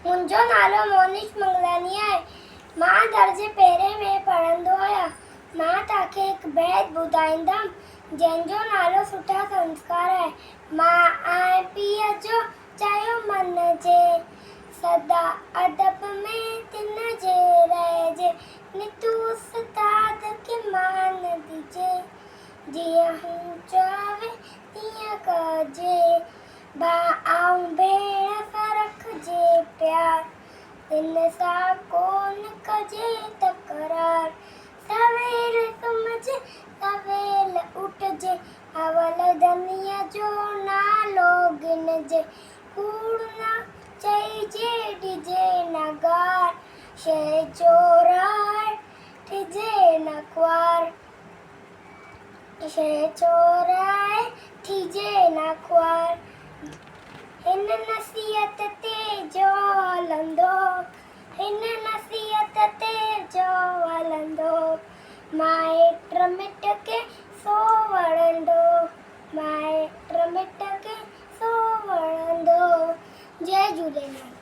मुंहिंजो नालो मोनिश मंगलानी आहे। मां दर्जे पहिरें में पढ़ंदो आहियां। मां तव्हांखे हिकु बैत ॿुधाईंदमि जंहिंजो नालो सुठा संस्कार आहे। मां ऐं पीउ जो चयो मन जे, सदा अदब में तिन जे रहिजे, नितू उस्ताद खे मान ॾिजे, जीअं हू चवे तीअं कजे, भाउ ऐं भेण सां रखिजे प्यार, तिन सां कोन कजे तकरार, सवेल सुम्हिजे सवेल उठजे, अवल धनीअ जो नालो गिनजे, कूड़ न चइजे ॾिजे न गार, शइ चोराए थिजे न ख्वार, शइ चोराए थिजे न ख्वार। हिन नसीहत ते जो हलंदो, हिन नसीहत ते जो हलंदो, माइट मिट खे सो वणंदो, माइट मिट खे सो वणंदो। जय झूलेलाल।